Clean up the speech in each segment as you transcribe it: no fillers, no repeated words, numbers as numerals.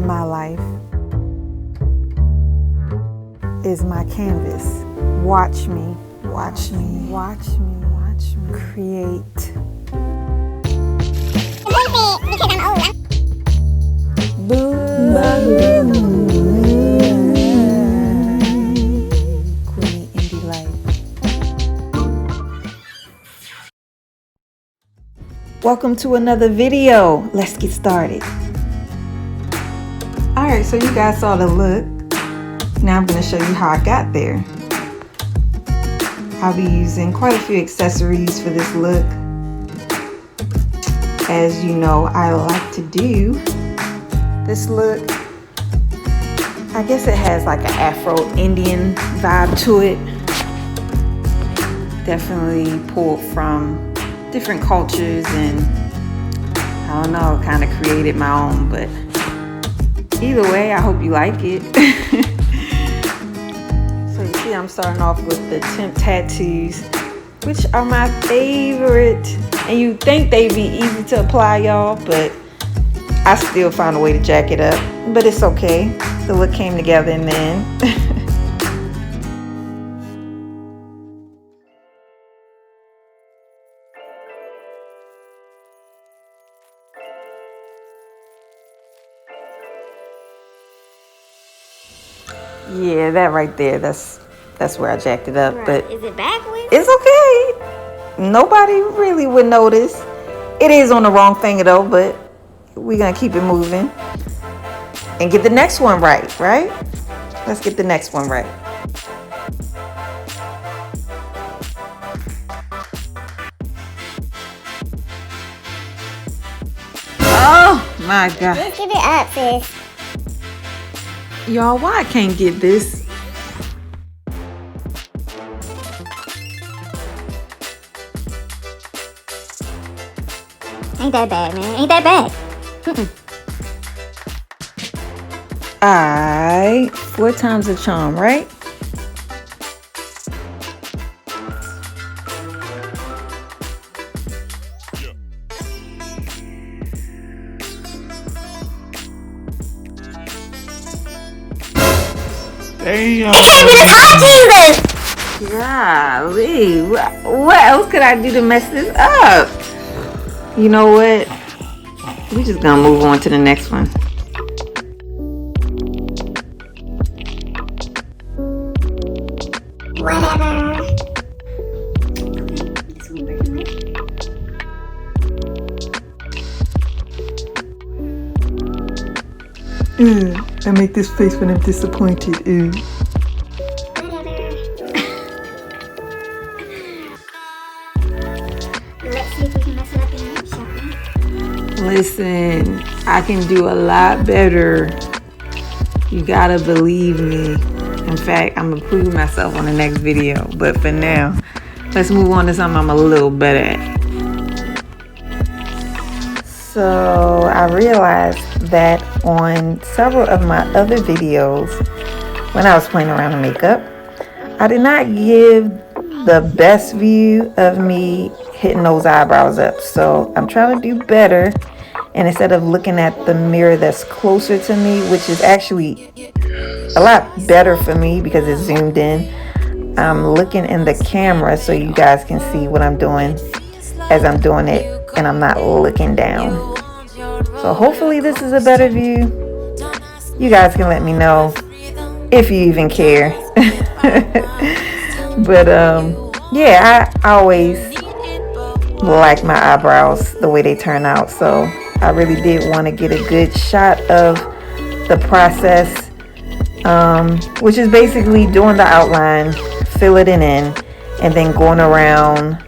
My life is my canvas. Watch me, watch me, watch me, watch me create. Kweeni Indi. Welcome to another video. Let's get started. Alright, so you guys saw the look. Now I'm going to show you how I got there. I'll be using quite a few accessories for this look. As you know, I like to do this look. I guess it has like an Afro-Indian vibe to it. Definitely pulled from different cultures, and I don't know, kind of created my own, but either way, I hope you like it. So you see I'm starting off with the temp tattoos, which are my favorite. And you think they'd be easy to apply, y'all, but I still found a way to jack it up. But it's okay. The look came together in the end. Yeah, that right there, that's where I jacked it up. Right. But is it backwards? It's okay. Nobody really would notice. It is on the wrong finger though, but we're gonna keep it moving and get the next one right? Let's get the next one right. Oh my God. Just give it up, sis. Y'all, why I can't get this? Ain't that bad, man. Ain't that bad. Alright, 4 times the charm, right? It can't be this hard, Jesus! Golly, what else could I do to mess this up? You know what? We're just gonna move on to the next one. Whatever. I make this face when I'm disappointed. Let's see if we can mess it up again, shall we? Listen, I can do a lot better. You gotta believe me. In fact, I'm gonna prove myself on the next video. But for now, let's move on to something I'm a little better at. So I realized that on several of my other videos, when I was playing around with makeup, I did not give the best view of me hitting those eyebrows up. So I'm trying to do better, and instead of looking at the mirror that's closer to me, which is actually a lot better for me because it's zoomed in, I'm looking in the camera so you guys can see what I'm doing as I'm doing it, and I'm not looking down. So hopefully this is a better view. You guys can let me know if you even care. But yeah, I always like my eyebrows the way they turn out, so I really did want to get a good shot of the process, which is basically doing the outline, filling it in, and then going around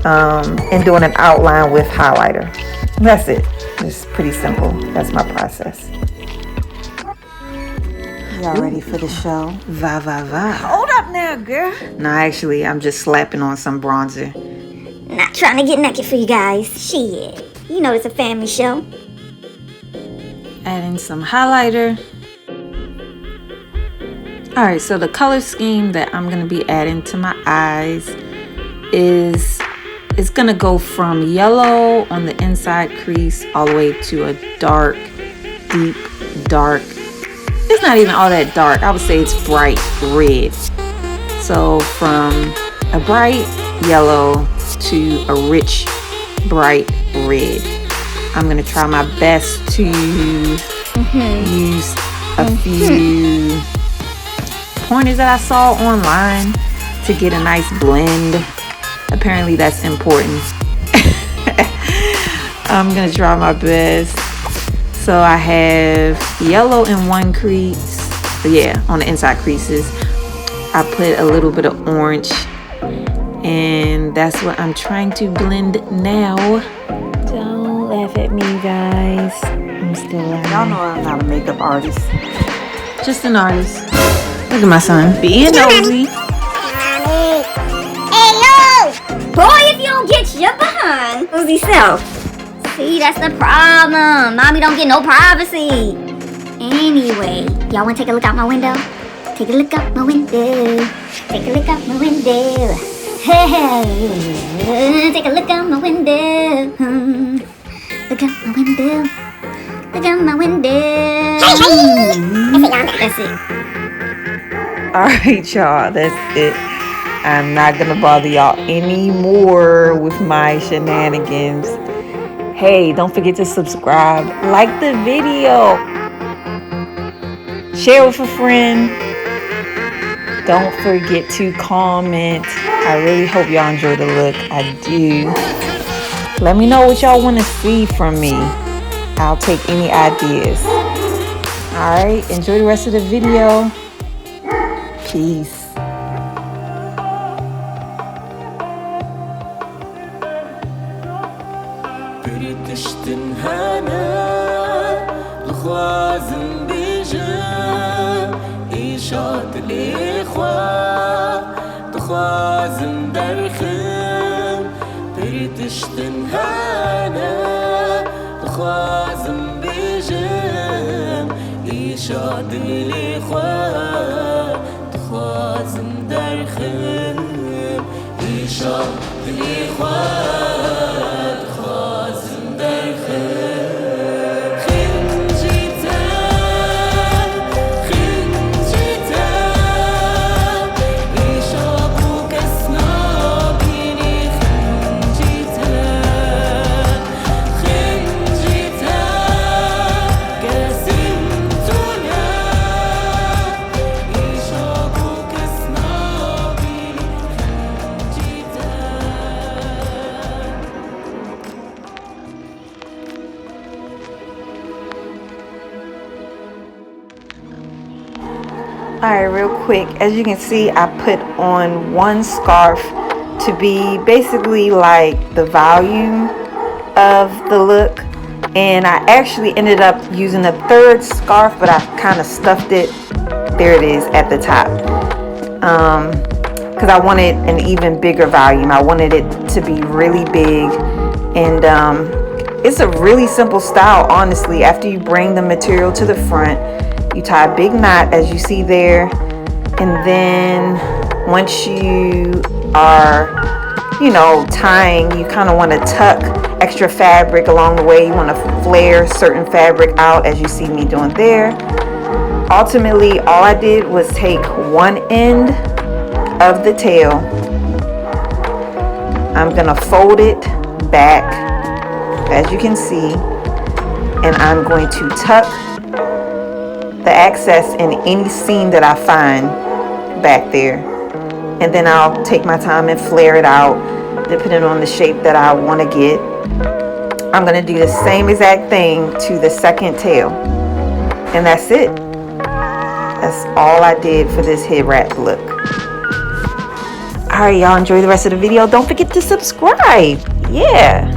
and doing an outline with highlighter. That's it. It's pretty simple. That's my process. Y'all ready for the show? Va va va. Hold up now, girl. No, actually, I'm just slapping on some bronzer. Not trying to get naked for you guys. Shit. You know it's a family show. Adding some highlighter. Alright, so the color scheme that I'm going to be adding to my eyes is it's going to go from yellow on the inside crease all the way to a dark, deep dark. It's not even all that dark. I would say it's bright red. So from a bright yellow to a rich bright red. I'm gonna try my best to use a few pointers that I saw online to get a nice blend. Apparently that's important. I'm gonna try my best. So I have yellow in one crease, on the inside creases. I put a little bit of orange, and that's what I'm trying to blend now. Don't laugh at me, guys. I'm still learning. Y'all know I'm not a makeup artist. Just an artist. Look at my son being nosy. Hey, yo! Boy, if you don't get your behind nosy self. See, that's the problem. Mommy don't get no privacy. Anyway, y'all want to take a look out my window? Take a look out my window. Take a look out my window. Hey, take a look out my window. Look out my window. Look out my window. That's it. Alright, y'all. That's it. I'm not going to bother y'all anymore with my shenanigans. Hey, don't forget to subscribe, like the video, share with a friend. Don't forget to comment. I really hope y'all enjoy the look. I do. Let me know what y'all want to see from me. I'll take any ideas. Alright, enjoy the rest of the video. Peace. تشتن هنا لخوازن بيجا إيشات الإخوة تخوازن درخم بريتشتن هنا لخوازن بيجا إيشات الإخوة تخوازن درخم إيشات الإخوة Alright, real quick, as you can see, I put on one scarf to be basically like the volume of the look, and I actually ended up using a third scarf, but I kind of stuffed it, there it is at the top, because I wanted an even bigger volume. I wanted it to be really big, and it's a really simple style, honestly. After you bring the material to the front, you tie a big knot as you see there, and then once you are, tying, you kind of want to tuck extra fabric along the way. You want to flare certain fabric out as you see me doing there. Ultimately, all I did was take one end of the tail. I'm gonna fold it back, as you can see, and I'm going to tuck the excess in any seam that I find back there, and then I'll take my time and flare it out depending on the shape that I want to get. I'm going to do the same exact thing to the second tail, and that's it. That's all I did for this head wrap look. Alright, y'all, enjoy the rest of the video. Don't forget to subscribe. Yeah.